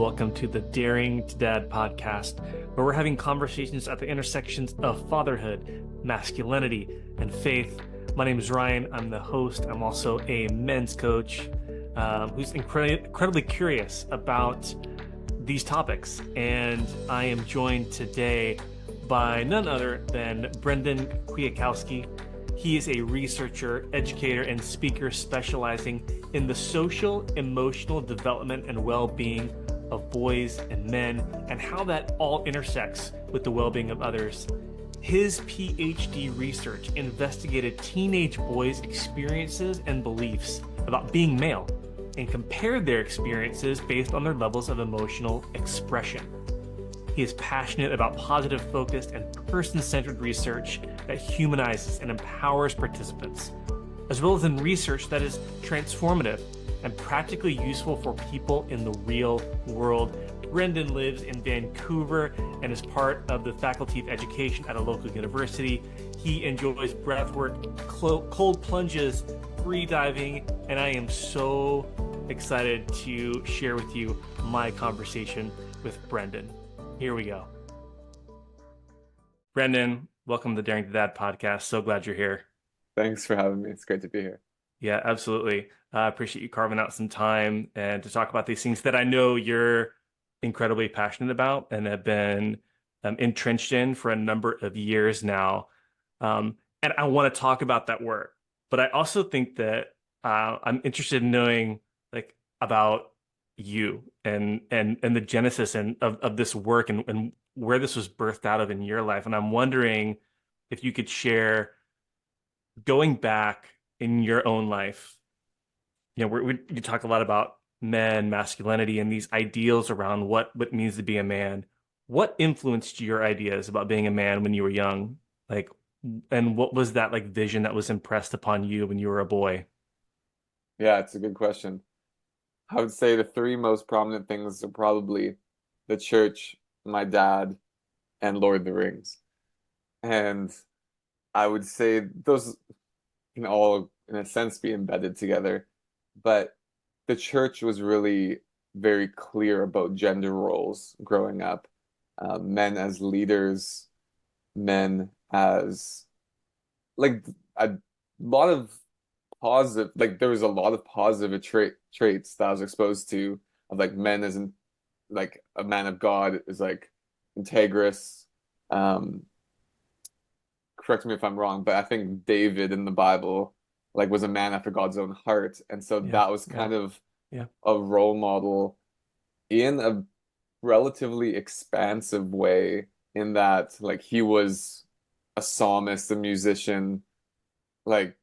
welcome to the Daring to Dad podcast, where we're having conversations at the intersections of fatherhood, masculinity, and faith. My name is Ryan. I'm the host. I'm also a men's coach who's incredibly curious about these topics. And I am joined today by none other than Brendan Kwiatkowski. He is a researcher, educator, and speaker specializing in the social, emotional development and well-being of boys and men, and how that all intersects with the well-being of others. His PhD research investigated teenage boys' experiences and beliefs about being male, and compared their experiences based on their levels of emotional expression. He is passionate about positive, focused, and person-centered research that humanizes and empowers participants, as well as in research that is transformative and practically useful for people in the real world. Brendan lives in Vancouver and is part of the Faculty of Education at a local university. He enjoys breathwork, cold plunges, free diving, and I am so excited to share with you my conversation with Brendan. Here we go. Brendan, welcome to the Daring to Dad podcast. So glad you're here. Thanks for having me. It's great to be here. Yeah, absolutely. I appreciate you carving out some time and to talk about these things that I know you're incredibly passionate about and have been entrenched in for a number of years now. And I want to talk about that work, but I also think that I'm interested in knowing about you and the genesis of this work and where this was birthed out of in your life. And I'm wondering if you could share, going back in your own life, you talk a lot about men, masculinity, and these ideals around what it means to be a man. What influenced your ideas about being a man when you were young? And what was that vision that was impressed upon you when you were a boy? Yeah, it's a good question. I would say the three most prominent things are probably the church, my dad, and Lord of the Rings. And I would say those can all, in a sense, be embedded together. But the church was really very clear about gender roles growing up. Men as leaders, men as a lot of positive, there was a lot of positive traits that I was exposed to of men as in a man of God is integrous. Correct me if I'm wrong, but I think David in the Bible was a man after God's own heart, and so that was kind of a role model in a relatively expansive way, in that he was a psalmist, a musician, kind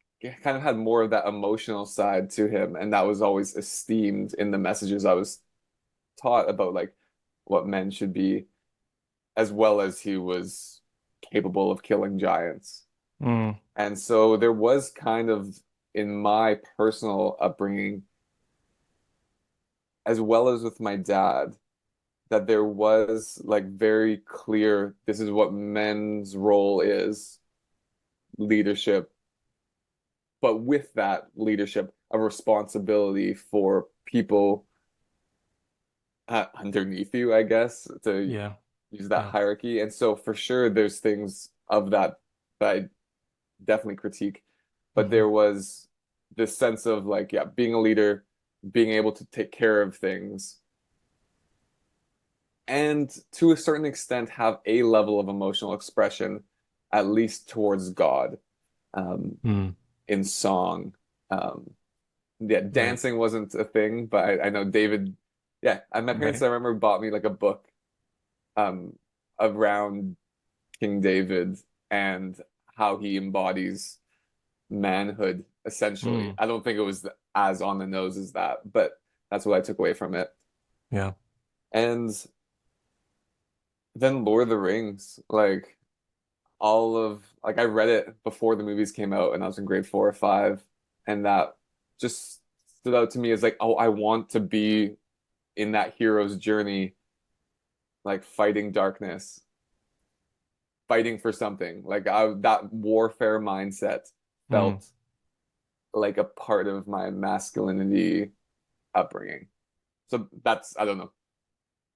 of had more of that emotional side to him, and that was always esteemed in the messages I was taught about what men should be, as well as he was capable of killing giants. And so there was kind of, in my personal upbringing, as well as with my dad, that there was very clear, this is what men's role is, leadership, but with that leadership, a responsibility for people underneath you, I guess, to use that hierarchy. And so for sure, there's things of that I definitely critique. But there was this sense of being a leader, being able to take care of things, and to a certain extent have a level of emotional expression, at least towards God. In song. Dancing wasn't a thing, but I know David, my parents, I remember, bought me a book around King David and how he embodies manhood, essentially. I don't think it was as on the nose as that, but that's what I took away from it. Yeah. And then Lord of the Rings, all of I read it before the movies came out, and I was in grade 4 or 5, and that just stood out to me as oh, I want to be in that hero's journey, fighting darkness, fighting for something. That warfare mindset felt like a part of my masculinity upbringing. So that's, I don't know.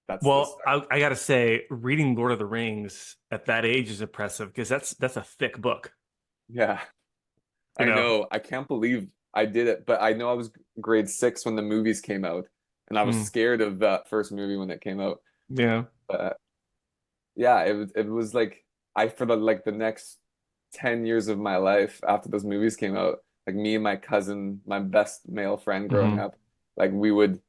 That's the Well, start. I gotta say, reading Lord of the Rings at that age is impressive because that's a thick book, Yeah, you I know. know. I can't believe I did it, but I know I was grade six when the movies came out, and I was Mm, scared of that first movie when it came out. yeah. But yeah, it was like I for the next 10 years of my life after those movies came out, like me and my cousin, my best male friend growing Hmm. up, like we would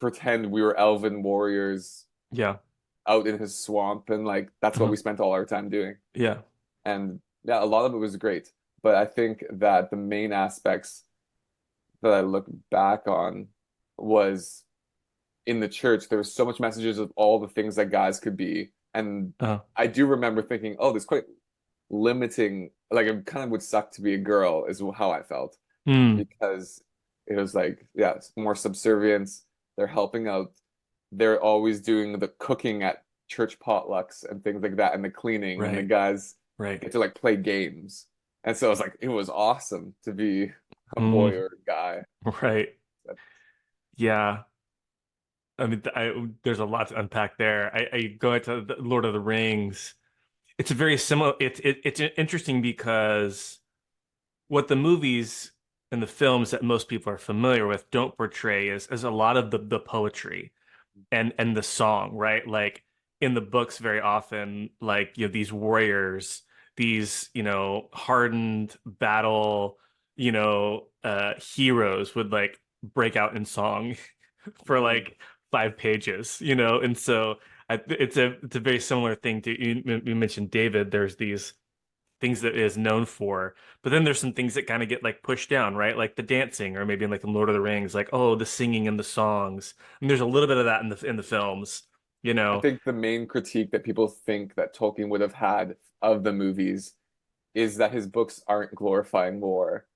pretend we were elven warriors Yeah. out in his swamp, and like that's what Uh-huh. we spent all our time doing. Yeah. And yeah, a lot of it was great. But I think that the main aspects that I look back on was in the church, there was so much messages of all the things that guys could be. And Uh, I do remember thinking, oh, this quite limiting, like it kind of would suck to be a girl, is how I felt. mm, Because it was like, yeah, it's more subservience. They're helping out. They're always doing the cooking at church potlucks and things like that, and the cleaning, and the right. guys Right. get to like play games. And so it was awesome to be a boy Mm, or a guy. right. Yeah. I mean, there's a lot to unpack there. I go into the Lord of the Rings. It's a very similar. It's interesting because what the movies and the films that most people are familiar with don't portray is a lot of the poetry and the song, right? Like in the books, very often, like these warriors, these hardened battle, heroes would like break out in song for Mhm. like 5 pages, and so it's a very similar thing to you mentioned David. There's these things that it is known for. But then there's some things that kind of get like pushed down, right? Like the dancing, or maybe in like in Lord of the Rings, like oh, the singing and the songs. And there's a little bit of that in the films, you I know. think the main critique that people think that Tolkien would have had of the movies is that his books aren't glorifying war.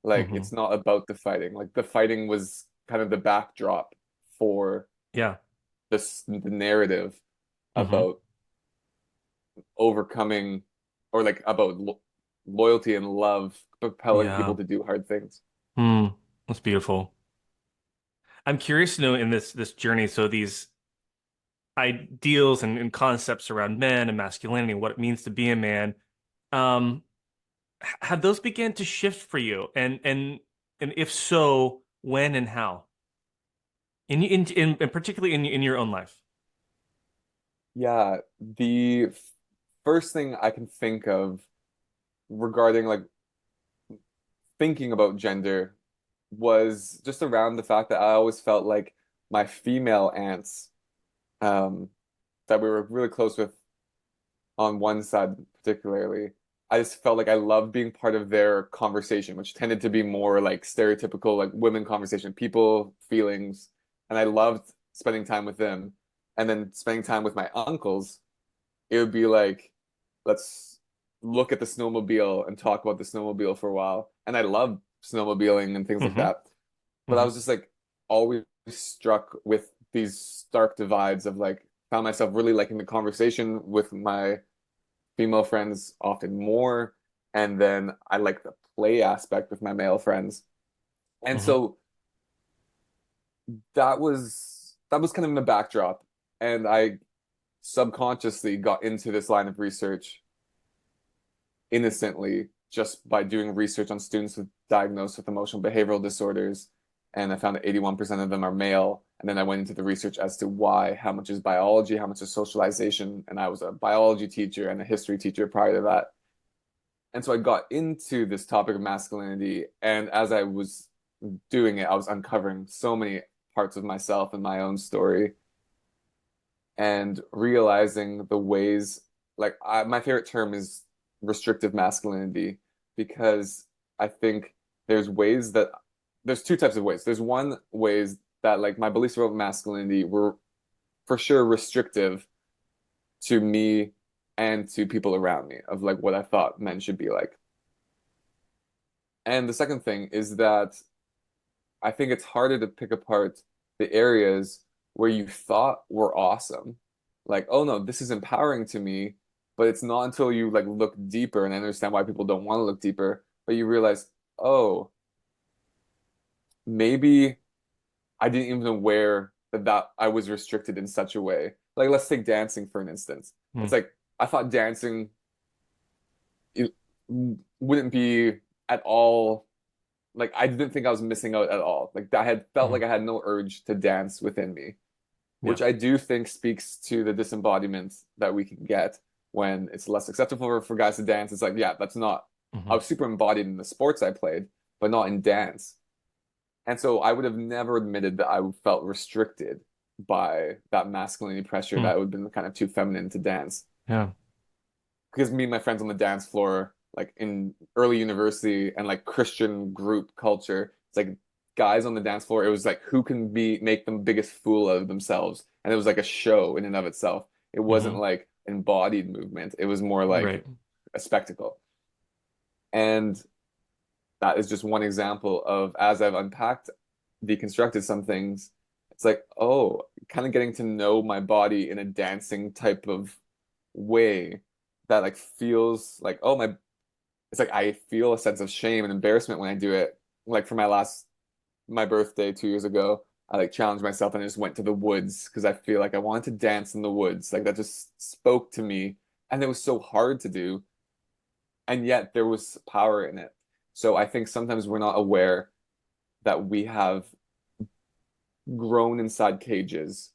Like Hmm. it's not about the fighting. Like the fighting was kind of the backdrop for Yeah. the narrative Hmm. about overcoming or like about loyalty and love propelling people Yeah. to do hard things. Hmm. That's beautiful. I'm curious to know in this journey, so these ideals and concepts around men and masculinity, what it means to be a man, um, have those began to shift for you? And if so, when and how? And particularly in your own life. Yeah, the first thing I can think of regarding like thinking about gender was just around the fact that I always felt like my female aunts, um, that we were really close with on one side particularly, I just felt like I loved being part of their conversation, which tended to be more like stereotypical, like women conversation, people, feelings, and I loved spending time with them. And then spending time with my uncles, it would be like, let's look at the snowmobile and talk about the snowmobile for a while. And I love snowmobiling and things like Hmm. that. But I Hmm. was just like always struck with these stark divides of like found myself really liking the conversation with my female friends often more, and then I like the play aspect with my male friends. And Hmm. so that was kind of in the backdrop, and I subconsciously got into this line of research innocently just by doing research on students diagnosed with emotional behavioral disorders. And I found that 81% of them are male. And then I went into the research as to why, how much is biology, how much is socialization. And I was a biology teacher and a history teacher prior to that. And so I got into this topic of masculinity. And as I was doing it, I was uncovering so many parts of myself and my own story and realizing the ways, like my favorite term is restrictive masculinity, because I think there's ways that there's two types of ways. There's one ways that like my beliefs about masculinity were for sure restrictive to me and to people around me of like what I thought men should be like. And the second thing is that I think it's harder to pick apart the areas where you thought were awesome. Like, oh no, this is empowering to me, but it's not until you like look deeper and understand why people don't want to look deeper, but you realize, oh, maybe I didn't even know where that I was restricted in such a way. Like let's take dancing for an instance. It's Mm. like I thought dancing it wouldn't be at all like I didn't think I was missing out at all. Like I had felt Mm. like I had no urge to dance within me, Yeah. which I do think speaks to the disembodiment that we can get when it's less acceptable for guys to dance. It's like, yeah, that's not. I Hmm. was super embodied in the sports I played, but not in dance. And so I would have never admitted that I felt restricted by that masculinity pressure Mm. that would have been kind of too feminine to dance. Yeah. Because me and my friends on the dance floor, like in early university and like Christian group culture, it's like guys on the dance floor, it was like who can be make the biggest fool of themselves. And it was like a show in and of itself. It wasn't Hmm. like embodied movement. It was more like Right. a spectacle. And that is just one example of as I've unpacked, deconstructed some things, it's like, oh, kind of getting to know my body in a dancing type of way that like feels like, oh, my, it's like I feel a sense of shame and embarrassment when I do it. Like for my birthday 2 years ago, I like challenged myself and I just went to the woods because I feel like I wanted to dance in the woods. Like that just spoke to me. And it was so hard to do. And yet there was power in it. So I think sometimes we're not aware that we have grown inside cages.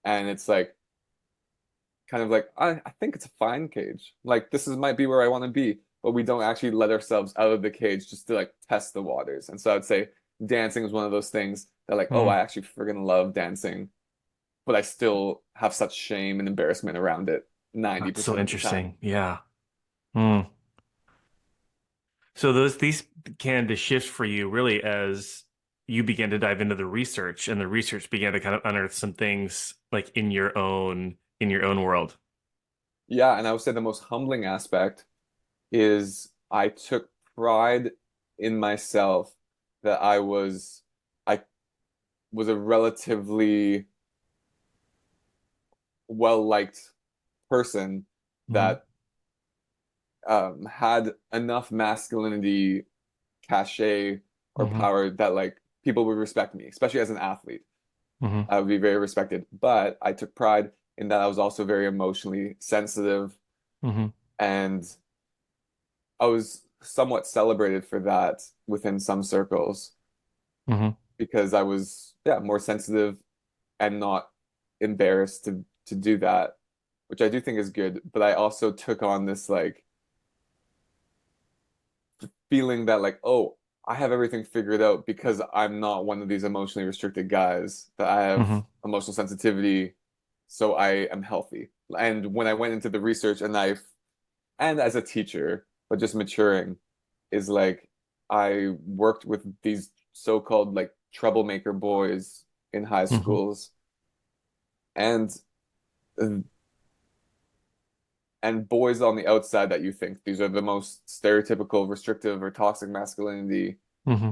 And it's like kind of like I think it's a fine cage. Like this is might be where I want to be, but we don't actually let ourselves out of the cage just to like test the waters. And so I'd say dancing is one of those things that like, oh, Mm. I actually friggin' love dancing, but I still have such shame and embarrassment around it That's so 90% of the time. interesting. Yeah. Mm. So these began to shift for you really as you began to dive into the research and the research began to kind of unearth some things like in your own world. Yeah, and I would say the most humbling aspect is I took pride in myself that I was a relatively well-liked person Hmm. that had enough masculinity cachet or Hmm. power that like people would respect me, especially as an athlete. Hmm. I would be very respected. But I took pride in that I was also very emotionally sensitive Hmm. and I was somewhat celebrated for that within some circles Hmm. because I was, yeah, more sensitive and not embarrassed to do that, which I do think is good. But I also took on this like feeling that like, oh, I have everything figured out because I'm not one of these emotionally restricted guys, that I have Hmm. emotional sensitivity, so I am healthy. And when I went into the research and as a teacher, but just maturing, is like I worked with these so-called like troublemaker boys in high Hmm. schools and and boys on the outside that you think these are the most stereotypical, restrictive, or toxic masculinity. Hmm.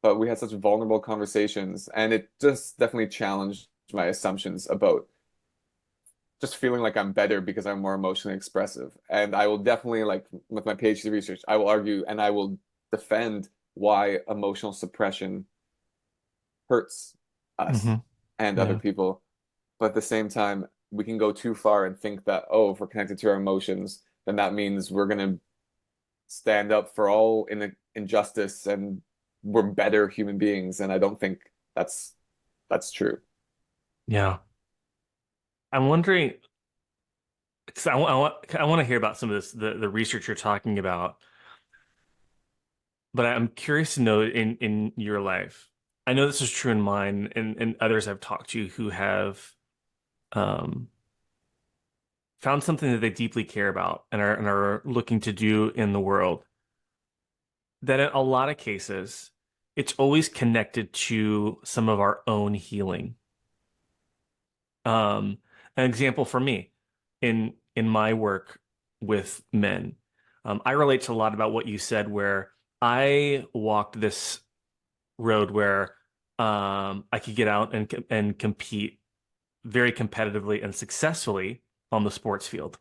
But we had such vulnerable conversations, and it just definitely challenged my assumptions about just feeling like I'm better because I'm more emotionally expressive. And I will definitely, like with my PhD research, I will argue and I will defend why emotional suppression hurts us Hmm. and other Yeah. people. But at the same time, we can go too far and think that, oh, if we're connected to our emotions, then that means we're going to stand up for all in injustice and we're better human beings. And I don't think that's true. Yeah. I'm wondering, 'cause I want to hear about some of this, the research you're talking about, but I'm curious to know in your life. I know this is true in mine and others I've talked to who have um, found something that they deeply care about and are looking to do in the world. That in a lot of cases, it's always connected to some of our own healing. Um, an example for me in my work with men, I relate to a lot about what you said, where I walked this road where I could get out and compete very competitively and successfully on the sports field.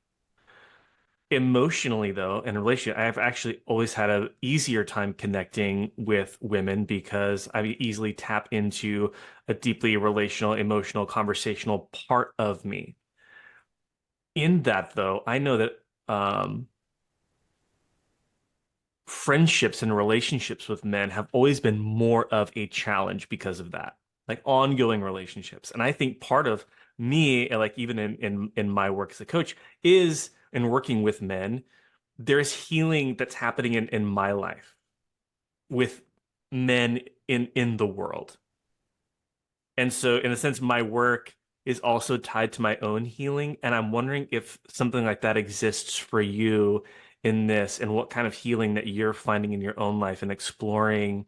Emotionally, though, in a relationship, I've actually always had a easier time connecting with women because I easily tap into a deeply relational, emotional, conversational part of me. In that, though, I know that friendships and relationships with men have always been more of a challenge because of that, like ongoing relationships. And I think part of me, like even in my work as a coach, is in working with men, there's healing that's happening in my life with men in the world. And so in a sense, my work is also tied to my own healing. And I'm wondering if something like that exists for you in this and what kind of healing that you're finding in your own life and exploring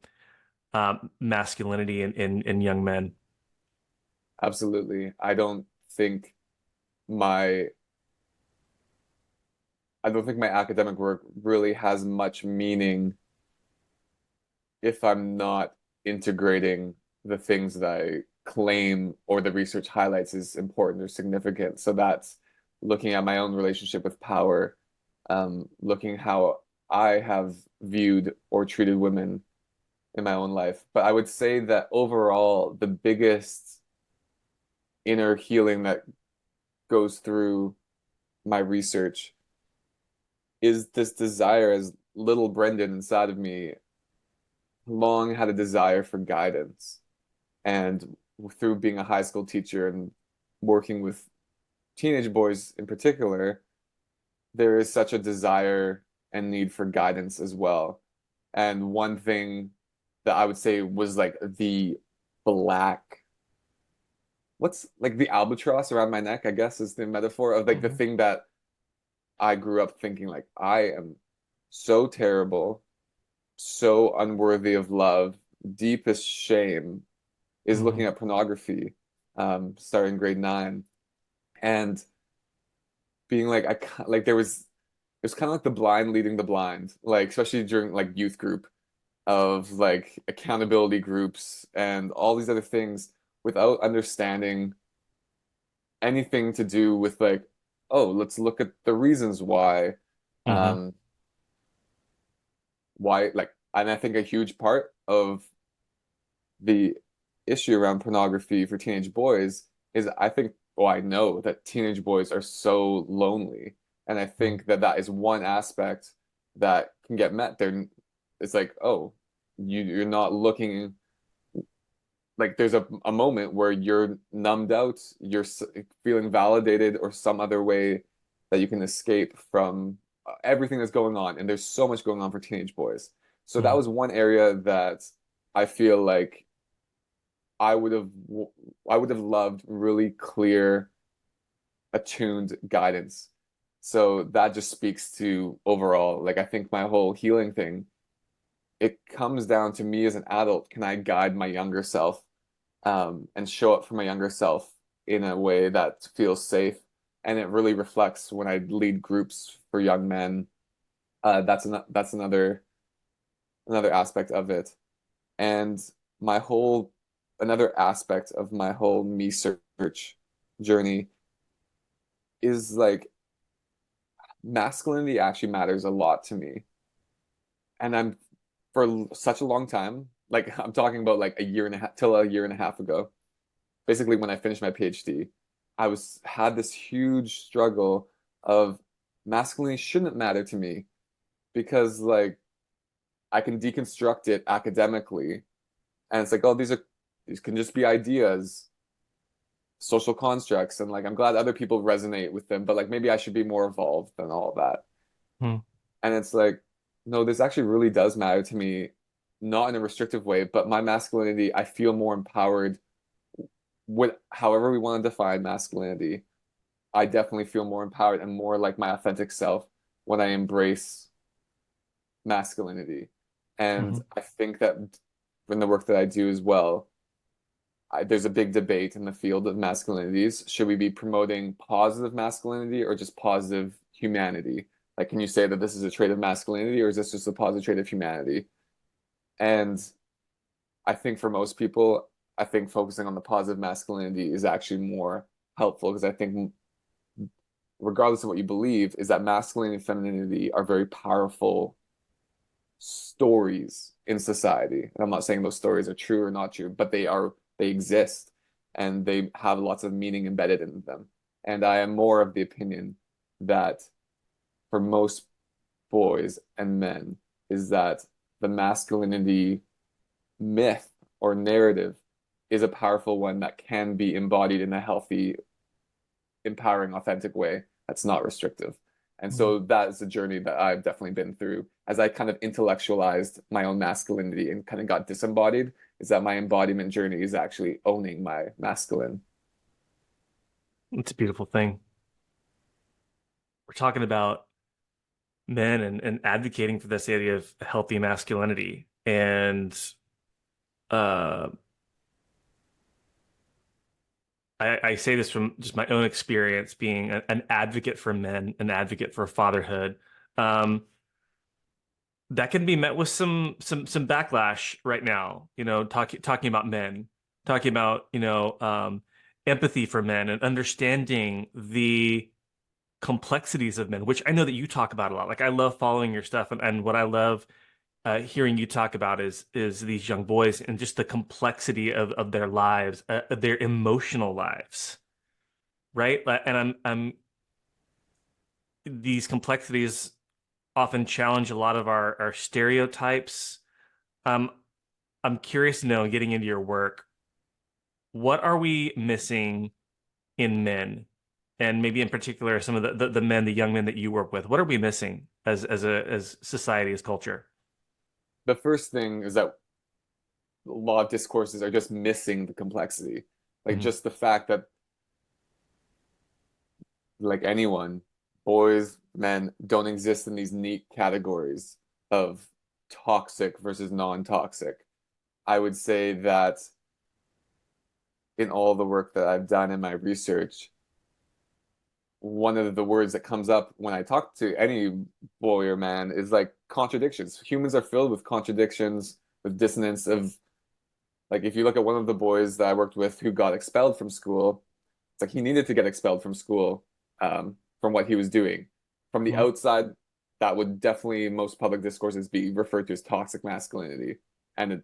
masculinity in young men. Absolutely. Think my I don't think my academic work really has much meaning if I'm not integrating the things that I claim or the research highlights is important or significant. So that's looking at my own relationship with power, looking how I have viewed or treated women in my own life. But I would say that overall, the biggest inner healing that goes through my research is this desire as little Brendan inside of me long had a desire for guidance. And through being a high school teacher and working with teenage boys in particular, there is such a desire and need for guidance as well. And one thing that I would say was like the black, what's like the albatross around my neck, I guess is the metaphor of like the Mhm. thing that I grew up thinking like I am so terrible, so unworthy of love, deepest shame is looking Mhm. at pornography, starting grade 9, and being like like it was kind of like the blind leading the blind, like especially during like youth group of like accountability groups and all these other things without understanding anything to do with like, oh, let's look at the reasons Mhm. um, why like, and I think a huge part of the issue around pornography for teenage boys is I think, well, I know that teenage boys are so lonely. And I Mhm. think that that is one aspect that can get met there. It's like, oh, you're not looking like there's a moment where you're numbed out, you're feeling validated or some other way that you can escape from everything that's going on. And there's so much going on for teenage boys. So that Mhm. was one area that I feel like I would have I would have loved really clear, attuned guidance. So that just speaks to overall, like I think my whole healing thing, it comes down to me as an adult, can I guide my younger self and show up for my younger self in a way that feels safe? And it really reflects when I lead groups for young men. That's another aspect of it. And my whole another aspect of my whole me search journey is like masculinity actually matters a lot to me. And I'm for such a long time, like I'm talking about like a year and a half till a year and a half ago, basically when I finished my PhD, I was had this huge struggle of masculinity shouldn't matter to me because like I can deconstruct it academically and it's like, oh, these can just be ideas, social constructs, and like I'm glad other people resonate with them, but like maybe I should be more evolved than all of that. Mhm. And it's like, no, this actually really does matter to me, not in a restrictive way, but my masculinity, I feel more empowered with however we want to define masculinity. I definitely feel more empowered and more like my authentic self when I embrace masculinity. And Mhm. I think that in the work that I do as well, there's a big debate in the field of masculinities. Should we be promoting positive masculinity or just positive humanity? Like, can you say that this is a trait of masculinity or is this just a positive trait of humanity? And I think for most people, I think focusing on the positive masculinity is actually more helpful because I think regardless of what you believe, is that masculinity and femininity are very powerful stories in society. And I'm not saying those stories are true or not true, but they exist and they have lots of meaning embedded in them. And I am more of the opinion that for most boys and men is that the masculinity myth or narrative is a powerful one that can be embodied in a healthy, empowering, authentic way that's not restrictive. And Mhm. so that is a journey that I've definitely been through as I kind of intellectualized my own masculinity and kind of got disembodied, is that my embodiment journey is actually owning my masculine. It's a beautiful thing. We're talking about men and advocating for this idea of healthy masculinity. And uh, I say this from just my own experience being an advocate for men, an advocate for fatherhood. Um, that can be met with some backlash right now, talking about men, talking about, empathy for men and understanding the complexities of men, which I know that you talk about a lot. Like I love following your stuff, and what I love hearing you talk about is these young boys and just the complexity of their lives, their emotional lives, right? And I'm these complexities often challenge a lot of our stereotypes. Um, I'm curious to know, getting into your work, what are we missing in men? And maybe in particular, some of the men, the young men that you work with, what are we missing as society, as culture? The first thing is that a lot of discourses are just missing the complexity. Like Hmm. just the fact that like anyone, boys, men don't exist in these neat categories of toxic versus non-toxic. I would say that in all the work that I've done in my research, one of the words that comes up when I talk to any boy or man is like contradictions. Humans are filled with contradictions, with dissonance of like if you look at one of the boys that I worked with who got expelled from school, it's like he needed to get expelled from school from what he was doing. From the Hmm. outside, that would definitely in most public discourses be referred to as toxic masculinity, and it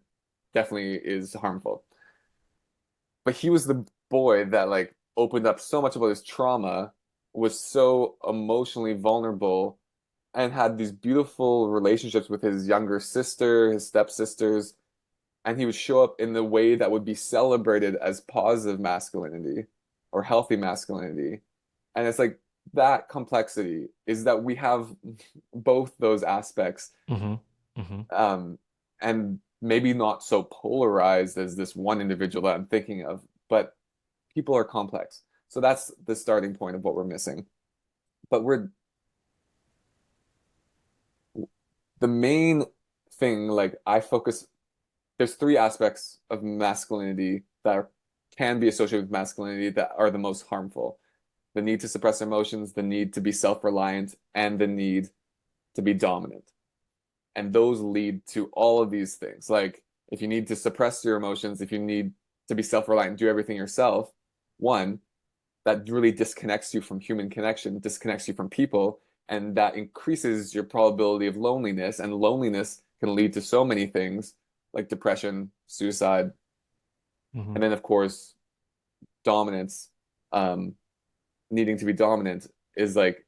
definitely is harmful. But he was the boy that like opened up so much about his trauma, was so emotionally vulnerable, and had these beautiful relationships with his younger sister, his stepsisters, and he would show up in the way that would be celebrated as positive masculinity or healthy masculinity. And it's like that complexity is that we have both those aspects, Hmm. Hmm. um, and maybe not so polarized as this one individual that I'm thinking of, but people are complex. So that's the starting point of what we're missing. But we're the main thing, like I focus, there's three aspects of masculinity that can be associated with masculinity that are the most harmful. The need to suppress emotions, the need to be self-reliant, and the need to be dominant. And those lead to all of these things. Like if you need to suppress your emotions, if you need to be self-reliant, do everything yourself, one, that really disconnects you from human connection, disconnects you from people, and that increases your probability of loneliness. And loneliness can lead to so many things like depression, suicide, Hmm. and then of course dominance. Um, Needing to be dominant is like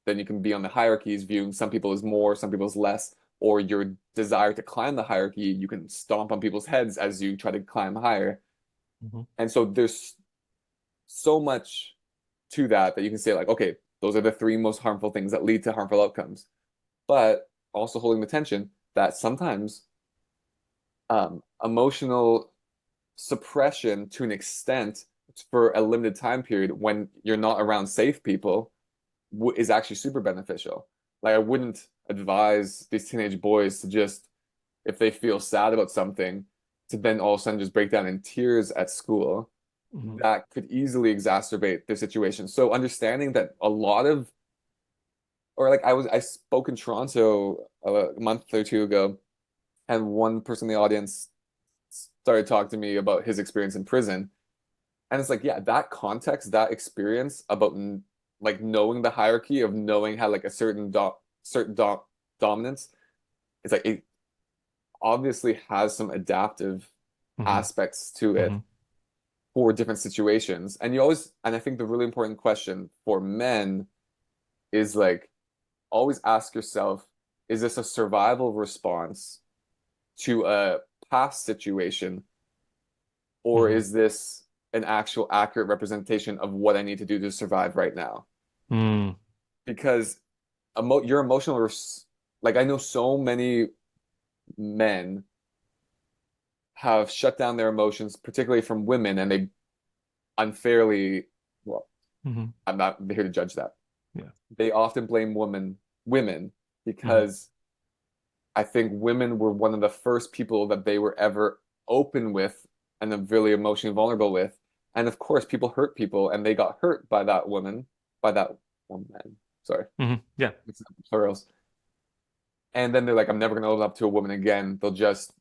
then you can be on the hierarchies viewing some people as more, some people as less, or your desire to climb the hierarchy, you can stomp on people's heads as you try to climb higher. Hmm. And so there's so much to that that you can say like, okay, those are the three most harmful things that lead to harmful outcomes. But also holding the tension that sometimes emotional suppression to an extent for a limited time period when you're not around safe people is actually super beneficial. Like I wouldn't advise these teenage boys to just, if they feel sad about something, to then all of a sudden just break down in tears at school. Hmm. That could easily exacerbate the situation. So understanding that a lot of, or like I spoke in Toronto a month or two ago, and one person in the audience started talking to me about his experience in prison. And it's like, yeah, that context, that experience about like knowing the hierarchy of knowing how like a certain dominance, it's like it obviously has some adaptive Hmm. aspects to it Hmm. for different situations. And you always, and I think the really important question for men is like always ask yourself, is this a survival response to a past situation, or Hmm. is this an actual accurate representation of what I need to do to survive right now? Mm. Because your emotional like I know so many men have shut down their emotions, particularly from women, and they unfairly, well, Hmm. I'm not here to judge that. Yeah. They often blame women Hmm. because I think women were one of the first people that they were ever open with and then really emotionally vulnerable with. And of course, people hurt people, and they got hurt by that woman, by that woman. Sorry, Hmm. Yeah. it's plurals. And then they're like, I'm never going to open up to a woman again. They'll just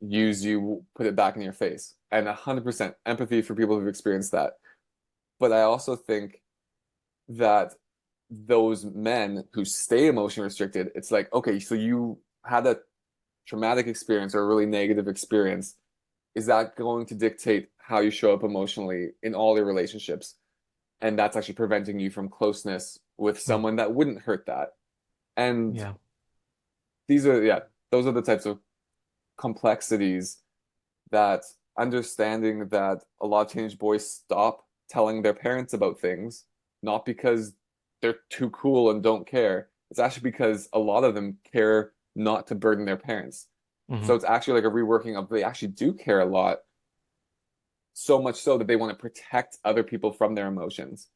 use you, put it back in your face. And 100% empathy for people who've experienced that. But I also think that those men who stay emotionally restricted, it's like, okay, so you had a traumatic experience or a really negative experience. Is that going to dictate how you show up emotionally in all your relationships? And that's actually preventing you from closeness with Mm. someone that wouldn't hurt that. And Yeah. these are, yeah, those are the types of complexities that understanding that a lot of teenage boys stop telling their parents about things, not because they're too cool and don't care. It's actually because a lot of them care not to burden their parents. So Hmm. it's actually like a reworking of they actually do care a lot, so much so that they want to protect other people from their emotions.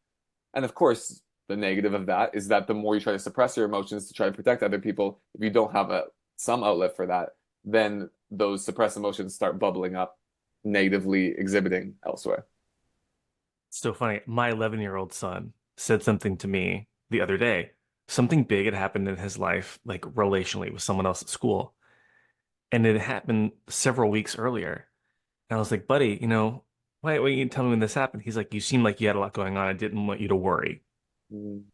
And of course, the negative of that is that the more you try to suppress your emotions to try to protect other people, if you don't have some outlet for that, then those suppressed emotions start bubbling up, negatively exhibiting elsewhere. So funny. My 11-year-old son said something to me the other day. Something big had happened in his life, like relationally with someone else at school. And it happened several weeks earlier. And I was like, buddy, why you tell me when this happened? He's like, you seem like you had a lot going on. I didn't want you to worry. Mm, Then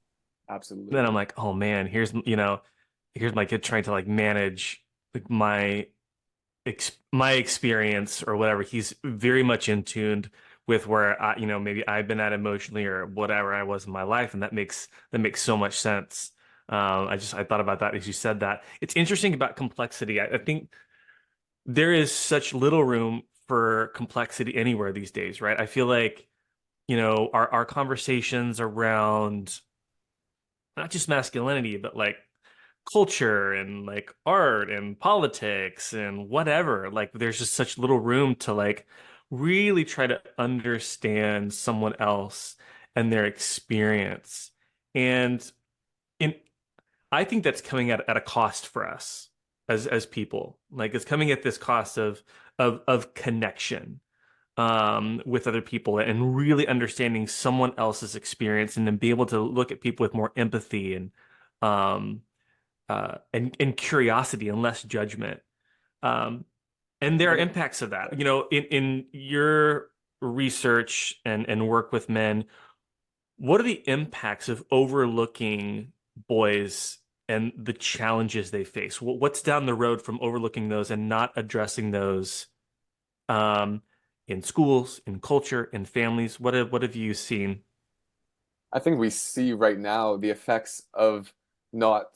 I'm absolutely. like, oh man, here's my kid trying to like manage like my experience or whatever. He's very much in tuned with where maybe I've been at emotionally or whatever I was in my life, and that makes so much sense. I thought about that as you said that. It's interesting about complexity. I think there is such little room for complexity anywhere these days, right? I feel like, our conversations around not just masculinity, but like culture and like art and politics and whatever. Like there's just such little room to like really try to understand someone else and their experience. And in I think that's coming at a cost for us as people. Like it's coming at this cost of connection with other people and really understanding someone else's experience and then be able to look at people with more empathy um and curiosity and less judgment. Um, and there are But impacts of that. In your research and work with men, what are the impacts of overlooking boys and the challenges they face? What's down the road from overlooking those and not addressing those um, in schools, in culture, in families? What have you seen? I think we see right now the effects of not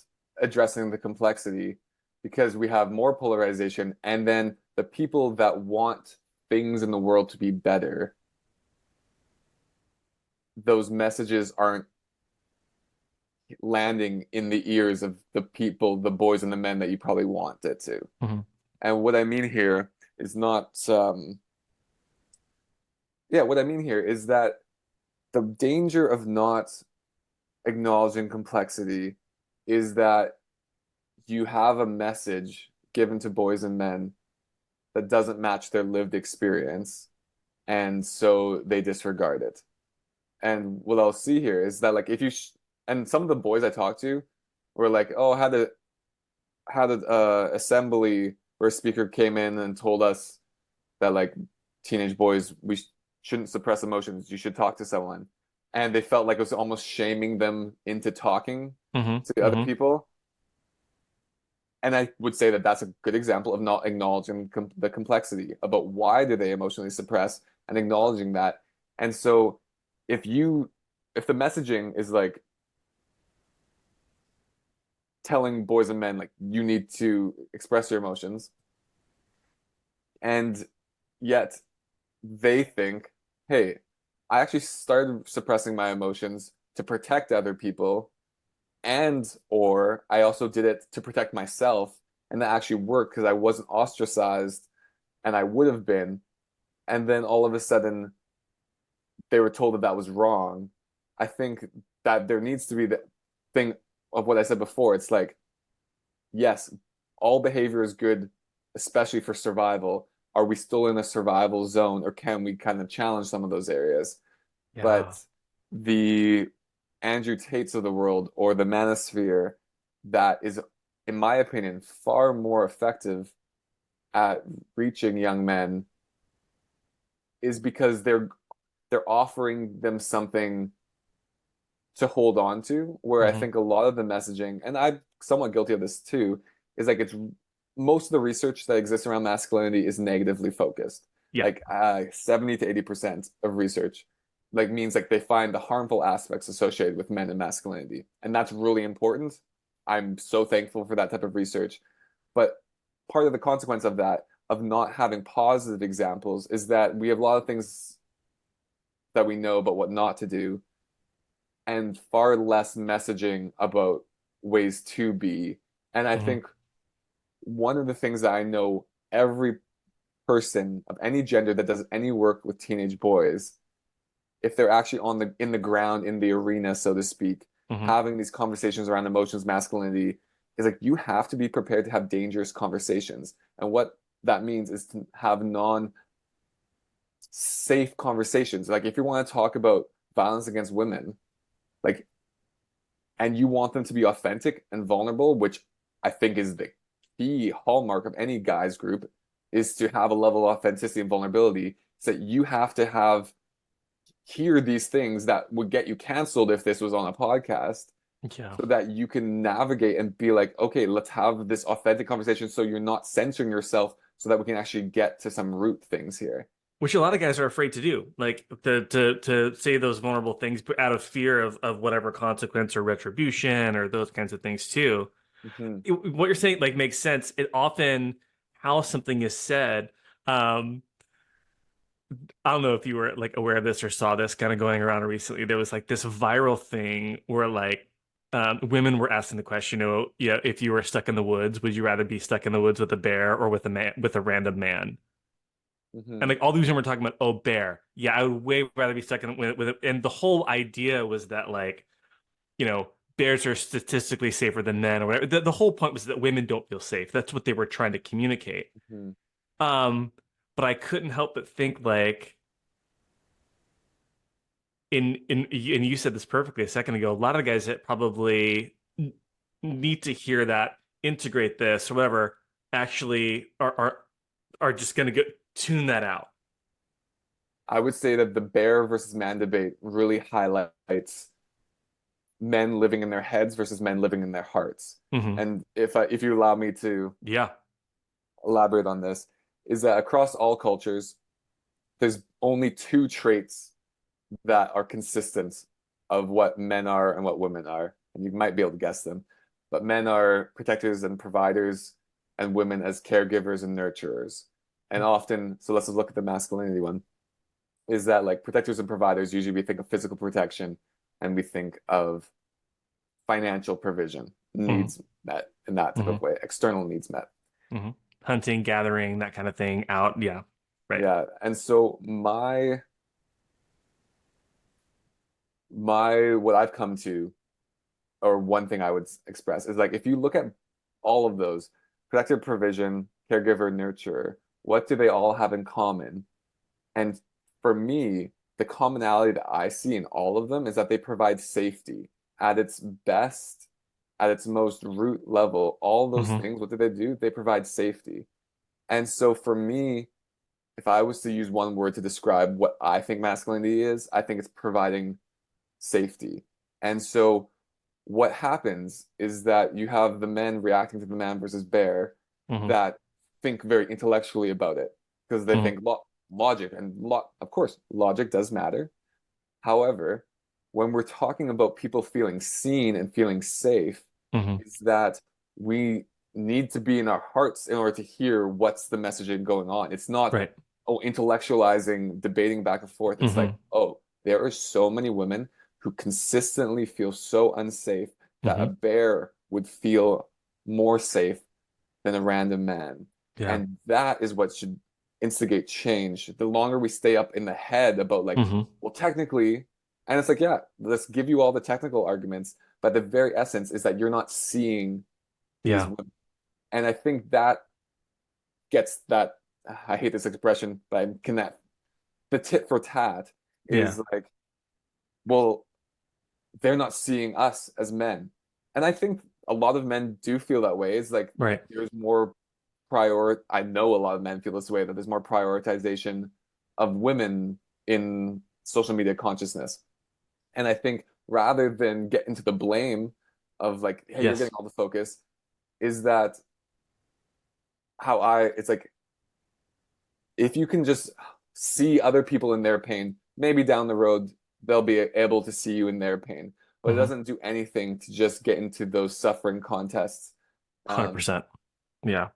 addressing the complexity because we have more polarization, and then the people that want things in the world to be better, those messages aren't landing in the ears of the people, the boys and the men that you probably want it to. Hmm. And what I mean here is not, yeah, what I mean here is that the danger of not acknowledging complexity is that you have a message given to boys and men that doesn't match their lived experience, and so they disregard it. And what I'll see here is that like if you and some of the boys I talked to were like, oh, had a assembly where a speaker came in and told us that like teenage boys we shouldn't suppress emotions. You should talk to someone. and they felt like it was almost shaming them into talking Mm-hmm. to the other Mm-hmm. people. And I would say that that's a good example of not acknowledging the complexity about why do they emotionally suppress and acknowledging that. And so if you if the messaging is like telling boys and men like you need to express your emotions, and yet they think, hey, I actually started suppressing my emotions to protect other people, and or I also did it to protect myself, and that actually worked because I wasn't ostracized and I would have been, and then all of a sudden they were told that that was wrong. I think that there needs to be the thing of what I said before. It's like, yes, all behavior is good, especially for survival. Are we still in a survival zone, or can we kind of challenge some of those areas? Yeah. But the Andrew Tates of the world or the manosphere that is, in my opinion, far more effective at reaching young men is because they're offering them something to hold on to, where I Mm-hmm. think a lot of the messaging, and I'm somewhat guilty of this too, is like it's most of the research that exists around masculinity is negatively focused. Yeah. Like 70 to 80% of research like means like they find the harmful aspects associated with men and masculinity. And that's really important. I'm so thankful for that type of research. But part of the consequence of that, of not having positive examples, is that we have a lot of things that we know about what not to do and far less messaging about ways to be. And I Mm-hmm. think one of the things that I know every person of any gender that does any work with teenage boys, if they're actually on the in the ground, in the arena, so to speak, Mm-hmm. having these conversations around emotions, masculinity, is like you have to be prepared to have dangerous conversations. And what that means is to have non-safe conversations. Like if you want to talk about violence against women, like and you want them to be authentic and vulnerable, which I think is the key hallmark of any guys group, is to have a level of authenticity and vulnerability. So that you have to have hear these things that would get you canceled if this was on a podcast, Yeah. so that you can navigate and be like, okay, let's have this authentic conversation so you're not censoring yourself so that we can actually get to some root things here. Which a lot of guys are afraid to do, like to say those vulnerable things out of fear of whatever consequence or retribution or those kinds of things too. Mhm. What you're saying like makes sense. It often how something is said. Um, I don't know if you were like aware of this or saw this kind of going around recently. There was like this viral thing where like women were asking the question, yeah, if you were stuck in the woods, would you rather be stuck in the woods with a bear or with a man with a random man? And Mhm. like all these women were talking about, oh, bear. Yeah, I would way rather be stuck in with it. And the whole idea was that like, bears are statistically safer than men or whatever. The whole point was that women don't feel safe. That's what they were trying to communicate. Mhm. Um, but I couldn't help but think like in and you said this perfectly a second ago, a lot of guys that probably need to hear that, integrate this or whatever, actually are just gonna go tune that out. I would say that the bear versus man debate really highlights men living in their heads versus men living in their hearts. Hmm. And if you allow me to Yeah. elaborate on this, is that across all cultures, there's only two traits that are consistent of what men are and what women are. And you might be able to guess them. But men are protectors and providers, and women as caregivers and nurturers. And often, so let's just look at the masculinity one, is that like protectors and providers, usually we think of physical protection and we think of financial provision, Hmm. needs met in that type of Hmm. way, external needs met. Hmm. Hunting, gathering, that kind of thing out. Yeah. Right. Yeah. And so my what I've come to, or one thing I would express is like if you look at all of those, protective provision, caregiver, nurturer, what do they all have in common? And for me, the commonality that I see in all of them is that they provide safety at its best, at its most root level. All those Hmm. things, what do they do? They provide safety. And so for me, if I was to use one word to describe what I think masculinity is, I think it's providing safety. And so what happens is that you have the men reacting to the man versus bear Hmm. that think very intellectually about it because they Hmm. think logic and of course logic does matter. However, when we're talking about people feeling seen and feeling safe, Hmm. is that we need to be in our hearts in order to hear what's the messaging going on. It's not, Right. oh, intellectualizing, debating back and forth. It's like, Hmm. oh, there are so many women who consistently feel so unsafe that a Hmm. bear would feel more safe than a random man. Yeah. And that is what should instigate change. The longer we stay up in the head about like, Hmm. well, technically, and it's like, yeah, let's give you all the technical arguments, but the very essence is that you're not seeing these Yeah. women. And I think that gets that, I hate this expression, but I can that the tit for tat Yeah. is like, well, they're not seeing us as men. And I think a lot of men do feel that way. It's like Right. there's more I know a lot of men feel this way, that there's more prioritization of women in social media consciousness. And I think rather than get into the blame of like, hey, you're Yes. getting all the focus, is that it's like, if you can just see other people in their pain, maybe down the road, they'll be able to see you in their pain. But it Hmm. doesn't do anything to just get into those suffering contests. Um, 100%. Yeah.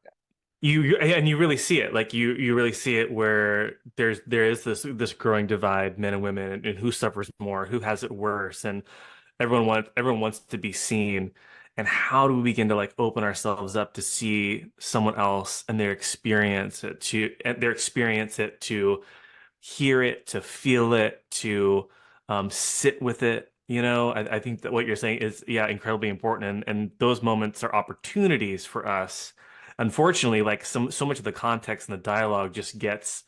And you really see it. Like you really see it where there is this growing divide, men and women, and who suffers more, who has it worse, and everyone wants to be seen. And how do we begin to like open ourselves up to see someone else and their experience it, to hear it, to feel it, to sit with it. I think that what you're saying is, yeah, incredibly important. And those moments are opportunities for us. Unfortunately, like so much of the context and the dialogue just gets,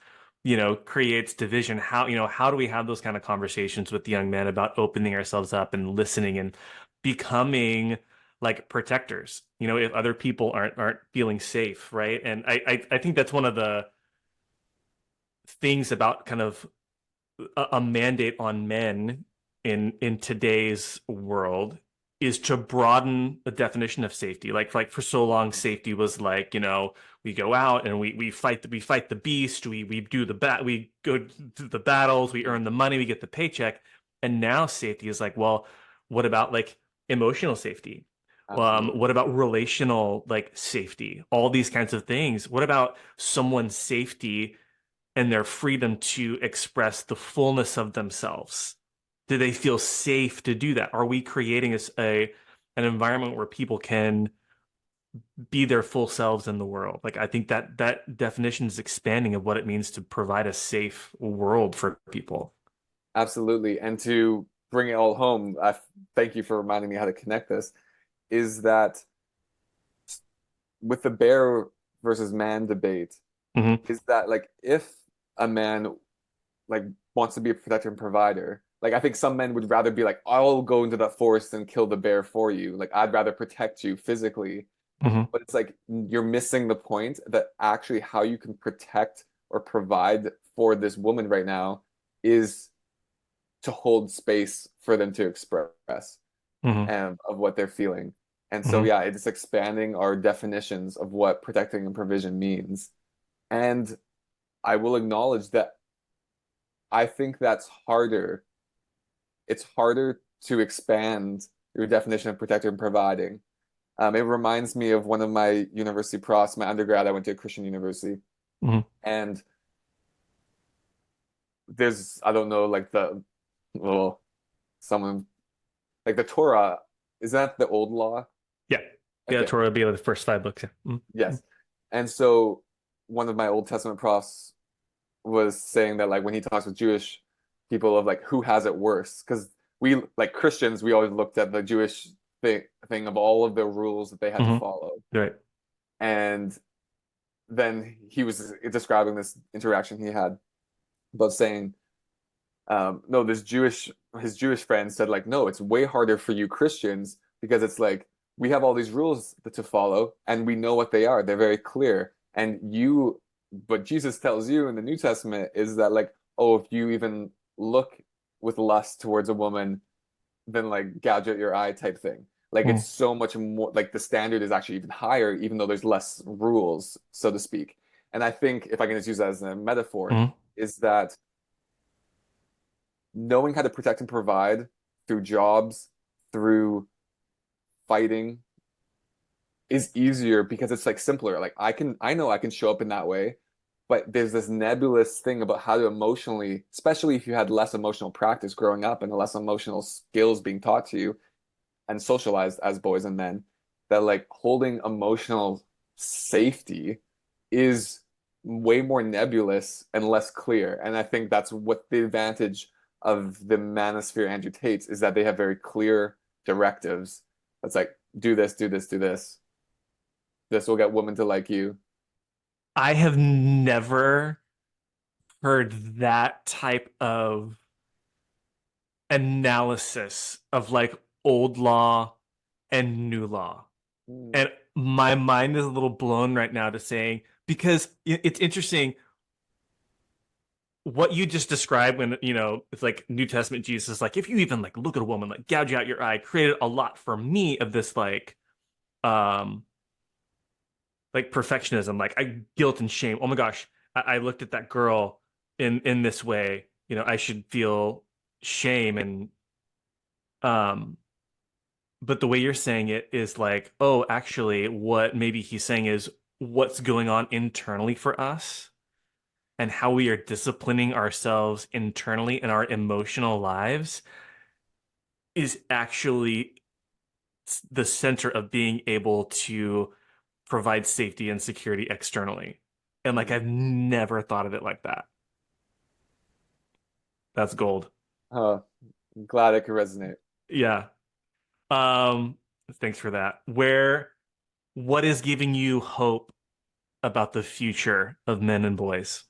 creates division. How do we have those kind of conversations with young men about opening ourselves up and listening and becoming like protectors, if other people aren't feeling safe, right? And I think that's one of the things about kind of a mandate on men in today's world is to broaden the definition of safety. Like for so long, safety was like, we go out and we fight the beast, we do we go to the battles, we earn the money, we get the paycheck. And now safety is like, well, what about like emotional safety? Absolutely. What about relational like safety? All these kinds of things. What about someone's safety and their freedom to express the fullness of themselves? Do they feel safe to do that? Are we creating an environment where people can be their full selves in the world? Like I think that definition is expanding of what it means to provide a safe world for people. Absolutely. And to bring it all home, thank you for reminding me how to connect this, is that with the bear versus man debate, Hmm. is that like if a man like wants to be a protector and provider, like I think some men would rather be like, I'll go into that forest and kill the bear for you. Like I'd rather protect you physically. Hmm. But it's like you're missing the point that actually how you can protect or provide for this woman right now is to hold space for them to express Hmm. and of what they're feeling. And so Hmm. yeah, it's expanding our definitions of what protecting and provision means. And I will acknowledge that I think that's harder. It's harder to expand your definition of protector and providing. It reminds me of one of my university profs, my undergrad. I went to a Christian university, Hmm. and there's, I don't know, like well, someone, like the Torah, is that the old law? Yeah. Yeah, Okay, Torah would be like the first five books. Yeah. Mhm. yes. And so one of my Old Testament profs was saying that like when he talks with Jewish people of like who has it worse, because we like Christians, we always looked at the Jewish thing of all of the rules that they had to Mhm. follow. Right. And then he was describing this interaction he had about saying, no, his Jewish friend said like, no, it's way harder for you Christians because it's like we have all these rules to follow and we know what they are. They're very clear. But Jesus tells you in the New Testament is that like, oh, if you even look with lust towards a woman, than like gouge out your eye type thing. Like it's Mm, so much more like the standard is actually even higher, even though there's less rules, so to speak. And I think if I can just use that as a metaphor, mm. is that knowing how to protect and provide through jobs, through fighting is easier because it's like simpler. Like I know I can show up in that way, but there's this nebulous thing about how to emotionally, especially if you had less emotional practice growing up and less emotional skills being taught to you and socialized as boys and men, that like holding emotional safety is way more nebulous and less clear. And I think that's what the advantage of the manosphere Andrew Tate's is that they have very clear directives. It's like do this, do this, do this. This will get women to like you. I have never heard that type of analysis of like old law and new law. Mm, And my mind is a little blown right now to saying, because it's interesting what you just described when, it's like New Testament Jesus is like, if you even like look at a woman, like gouge out your eye, created a lot for me of this um, like perfectionism, like guilt and shame. Oh my gosh, I looked at that girl in this way, I should feel shame and um but the way you're saying it is like, oh, actually, what maybe he's saying is what's going on internally for us and how we are disciplining ourselves internally in our emotional lives is actually the center of being able to provide safety and security externally. And like, mm. I've never thought of it like that. That's gold. Uh, glad it could resonate. Yeah. Um, Thanks for that. What is giving you hope about the future of men and boys?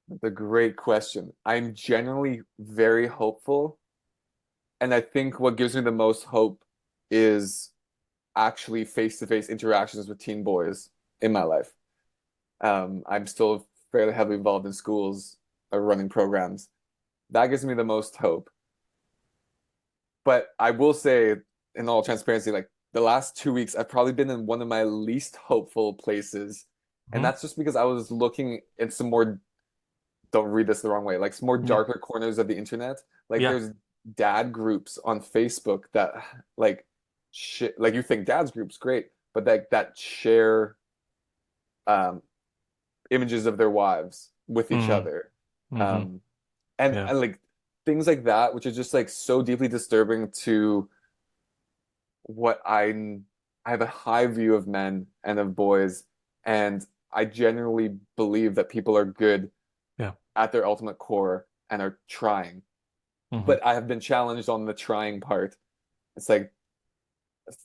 That's a great question. I'm generally very hopeful, and I think what gives me the most hope is actually face-to-face interactions with teen boys in my life. I'm still fairly heavily involved in schools or running programs. That gives me the most hope. But I will say, in all transparency, like the last 2 weeks, I've probably been in one of my least hopeful places. And Hmm. that's just because I was looking at some more, don't read this the wrong way, like some more Yeah. darker corners of the internet. Like Yeah. there's dad groups on Facebook that like shit, like you think dad's groups great, but that share um images of their wives with each Hmm. other. Hmm. Um and Yeah. and like things like that, which is just like so deeply disturbing to what I have a high view of men and of boys, and I genuinely believe that people are good Yeah. at their ultimate core and are trying. Hmm. But I have been challenged on the trying part. It's like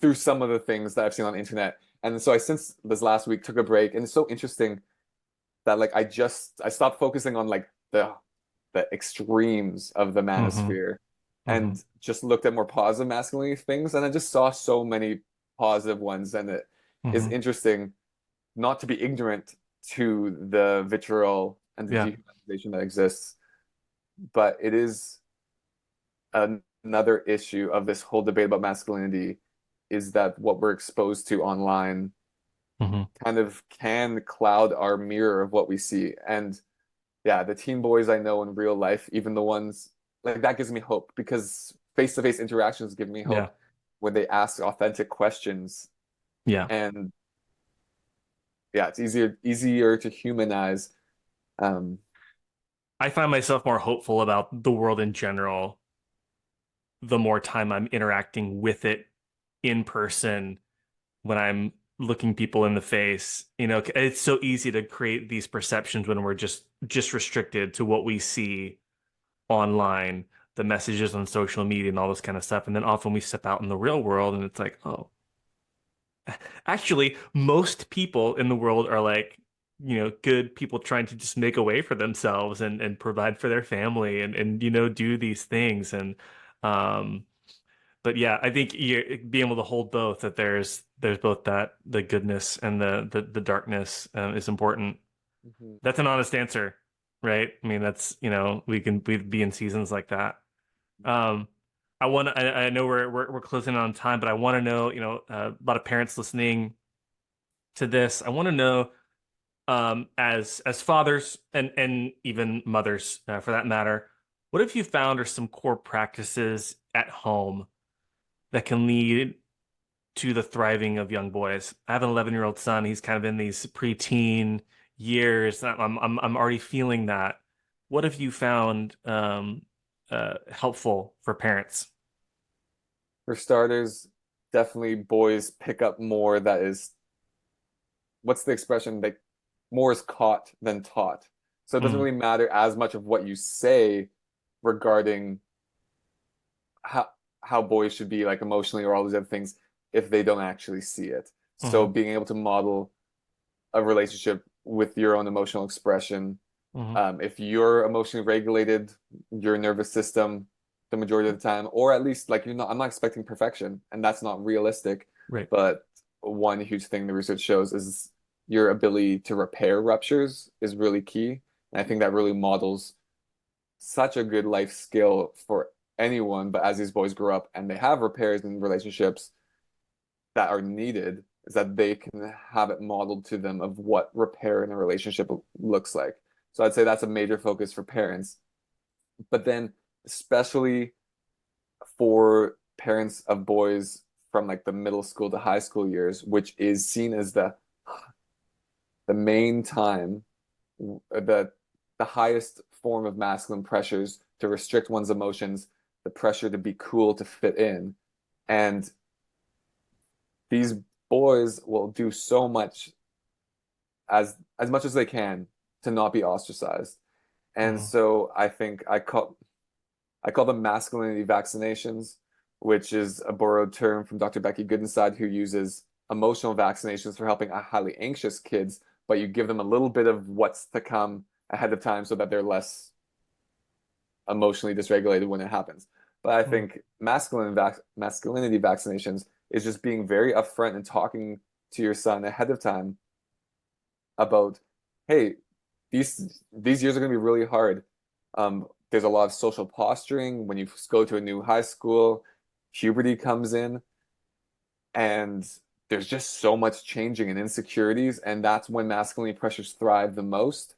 through some of the things that I've seen on the internet. And so I since this last week took a break, and it's so interesting that like I stopped focusing on like the extremes of the Hmm. manosphere Hmm. and just looked at more positive masculinity things, and I just saw so many positive ones, and it is Hmm. interesting not to be ignorant to the vitriol and the Yeah. dehumanization that exists, but it is another issue of this whole debate about masculinity is that what we're exposed to online Hmm. kind of can cloud our mirror of what we see. And yeah, the teen boys I know in real life, even the ones like that gives me hope because face-to-face interactions give me Yeah. hope when they ask authentic questions. Yeah. And yeah, it's easier to humanize. Um, I find myself more hopeful about the world in general the more time I'm interacting with it in person when I'm looking people in the face. It's so easy to create these perceptions when we're just restricted to what we see online, the messages on social media and all this kind of stuff. And then often we step out in the real world and it's like, oh, actually, most people in the world are like, good people trying to just make a way for themselves and provide for their family and do these things. And um but yeah, I think you being able to hold both, that there's both that the goodness and the darkness is important. mhm. That's an honest answer, right? I mean, that's, we'd be in seasons like that. Um, I know we're closing on time, but I want to know, a lot of parents listening to this. I want to know, as fathers and even mothers, for that matter, what have you found are some core practices at home that can lead to the thriving of young boys? I have an 11-year-old son. He's kind of in these preteen years. I'm already feeling that. What have you found helpful for parents? For starters, definitely boys pick up more that is, what's the expression? Like more is caught than taught. So it doesn't Mm, really matter as much of what you say regarding how how boys should be like emotionally or all these other things if they don't actually see it. So hmm being able to model a relationship with your own emotional expression. hmm If you're emotionally regulated, your nervous system the majority of the time, or at least like I'm not expecting perfection, and that's not realistic. Right. But one huge thing the research shows is your ability to repair ruptures is really key. And I think that really models such a good life skill for anyone. But as these boys grow up and they have repairs in relationships that are needed, is that they can have it modeled to them of what repair in a relationship looks like. So I'd say that's a major focus for parents. But then, especially for parents of boys from like the middle school to high school years, which is seen as the main time, the the highest form of masculine pressures to restrict one's emotions, the pressure to be cool to fit in. And these boys will do so much as much as they can to not be ostracized. And hmm so I think I call them masculinity vaccinations, which is a borrowed term from Dr. Becky Goodenside, who uses emotional vaccinations for helping highly anxious kids, but you give them a little bit of what's to come ahead of time so that they're less emotionally dysregulated when it happens. But I think masculinity vaccinations is just being very upfront and talking to your son ahead of time about, hey, these years are going to be really hard. There's a lot of social posturing when you go to a new high school. Puberty comes in, and there's just so much changing and insecurities, and that's when masculinity pressures thrive the most,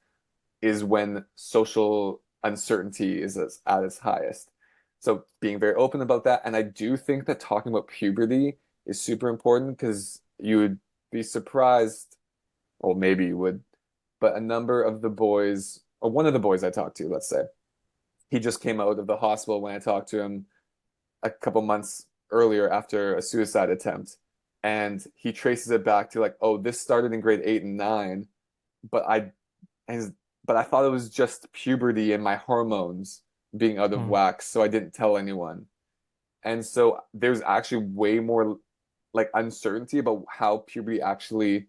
is when social uncertainty is at its highest. So being very open about that, and I do think that talking about puberty is super important because you would be surprised, or maybe you would, but a number of the boys, or one of the boys I talked to, let's say, he just came out of the hospital when I talked to him a couple months earlier after a suicide attempt. And he traces it back to like, oh, this started in grade 8 and 9, but and, but I thought it was just puberty and my hormones being out of hmm whack, so I didn't tell anyone. And so there's actually way more like uncertainty about how puberty actually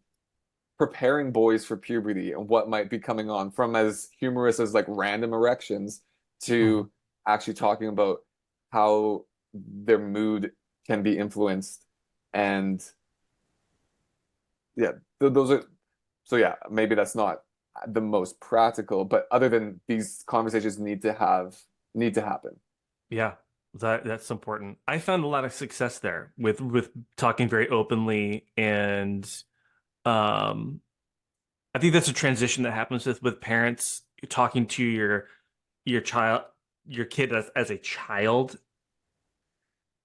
preparing boys for puberty and what might be coming on, from as humorous as like random erections hmm to actually talking about how their mood can be influenced. And yeah, those are, so yeah, maybe that's not the most practical, but other than these conversations need to happen. Yeah, that's important. I found a lot of success there with talking very openly, and um I think that's a transition that happens with parents talking to your child, your kid as a child,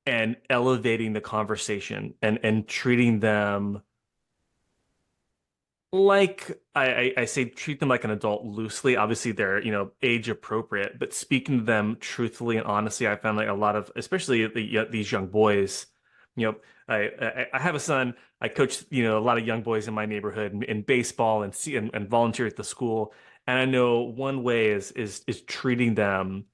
and elevating the conversation and treating them like I say, treat them like an adult loosely. Obviously, they're, age appropriate, but speaking to them truthfully and honestly, I found like a lot of, especially these young boys, you know, I have a son. I coach, a lot of young boys in my neighborhood in baseball and volunteer at the school. And I know one way is treating them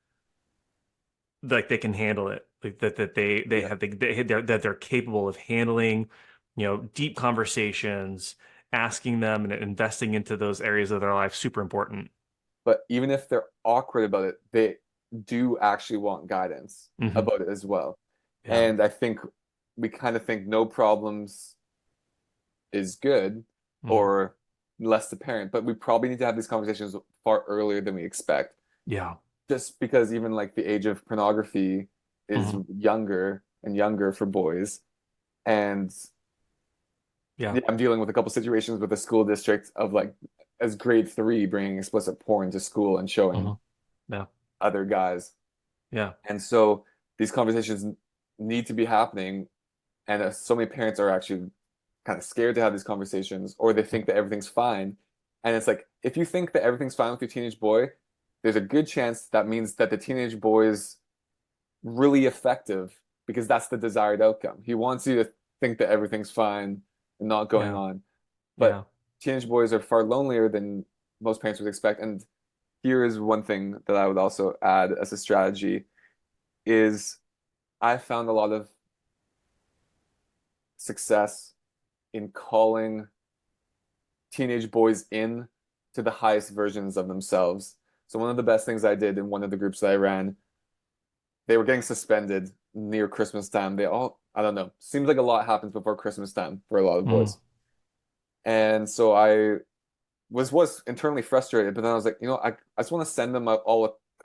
like they can handle it, like that they Yeah. have that they're capable of handling, deep conversations, asking them and investing into those areas of their life, super important. But even if they're awkward about it, they do actually want guidance Hmm. about it as well. Yeah. And I think we kind of think no problems is good Hmm. or less apparent, but we probably need to have these conversations far earlier than we expect. Yeah. just because even like the age of pornography is Hmm. younger and younger for boys. And Yeah. yeah, I'm dealing with a couple situations with a school district of like as grade three bringing explicit porn to school and showing Hmm. Yeah. other guys. Yeah. And so these conversations need to be happening. And so many parents are actually kind of scared to have these conversations, or they think that everything's fine. And it's like, if you think that everything's fine with your teenage boy, there's a good chance that means that the teenage boy is really effective because that's the desired outcome. He wants you to think that everything's fine and not going Yeah. on. Yeah. But teenage boys are far lonelier than most parents would expect. And here is one thing that I would also add as a strategy is I found a lot of success in calling teenage boys in to the highest versions of themselves. So one of the best things I did in one of the groups that I ran, they were getting suspended near Christmas time. They all, I don't know, seems like a lot happens before Christmas time for a lot of Mm. boys. And so I was internally frustrated, but then I was like, I just want to send them a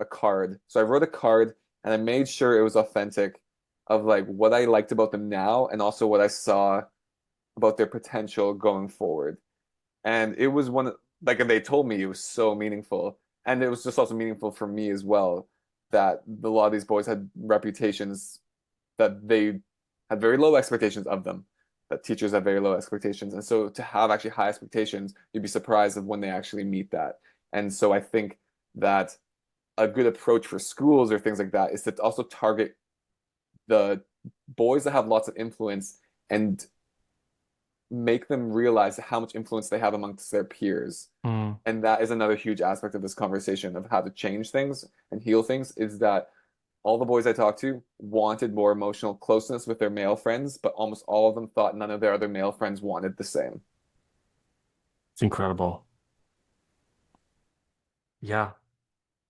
card. So I wrote a card and I made sure it was authentic of like what I liked about them now and also what I saw about their potential going forward. And it was like they told me it was so meaningful. And it was just also meaningful for me as well that a lot of these boys had reputations that they had very low expectations of them, that teachers have very low expectations. And so to have actually high expectations, you'd be surprised of when they actually meet that. And so I think that a good approach for schools or things like that is to also target the boys that have lots of influence and make them realize how much influence they have amongst their peers. Mm. And that is another huge aspect of this conversation of how to change things and heal things is that all the boys I talked to wanted more emotional closeness with their male friends, but almost all of them thought none of their other male friends wanted the same. It's incredible. Yeah.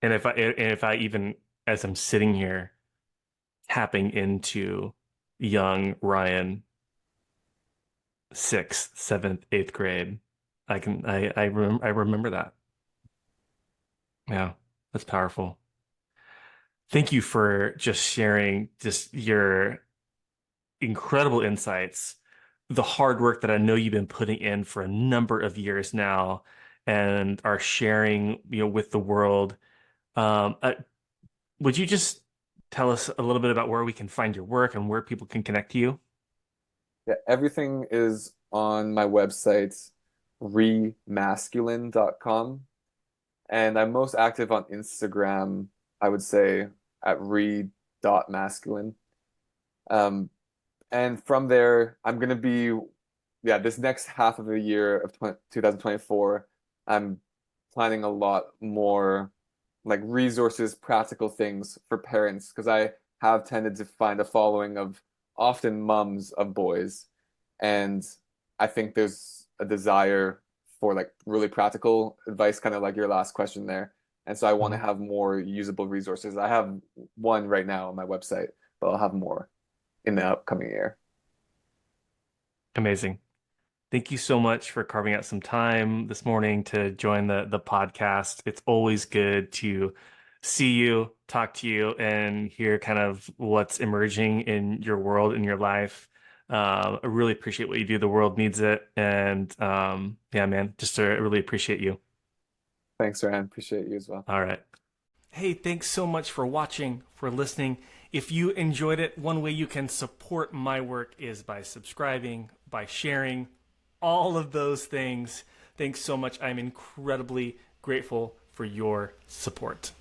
And if I even as I'm sitting here tapping into young Ryan, sixth, seventh, eighth grade, I remember that. Yeah, that's powerful. Thank you for just sharing just your incredible insights, the hard work that I know you've been putting in for a number of years now, and are sharing, with the world. Um, uh, would you just tell us a little bit about where we can find your work and where people can connect to you? Yeah, everything is on my website, remasculine.com. And I'm most active on Instagram, I would say, at re.masculine. Um, and from there, I'm going to be, yeah, this next half of the year of 2024, I'm planning a lot more like resources, practical things for parents, because I have tended to find a following of often mums of boys. And I think there's a desire for like really practical advice, kind of like your last question there. And so I want to Mhm. have more usable resources. I have one right now on my website, but I'll have more in the upcoming year. Amazing. Thank you so much for carving out some time this morning to join the podcast. It's always good to see you, talk to you, and hear kind of what's emerging in your world, in your life. I really appreciate what you do. The world needs it. And yeah, man, just to really appreciate you. Thanks, Ryan. Appreciate you as well. All right. Hey, thanks so much for watching, for listening. If you enjoyed it, one way you can support my work is by subscribing, by sharing, all of those things. Thanks so much. I'm incredibly grateful for your support.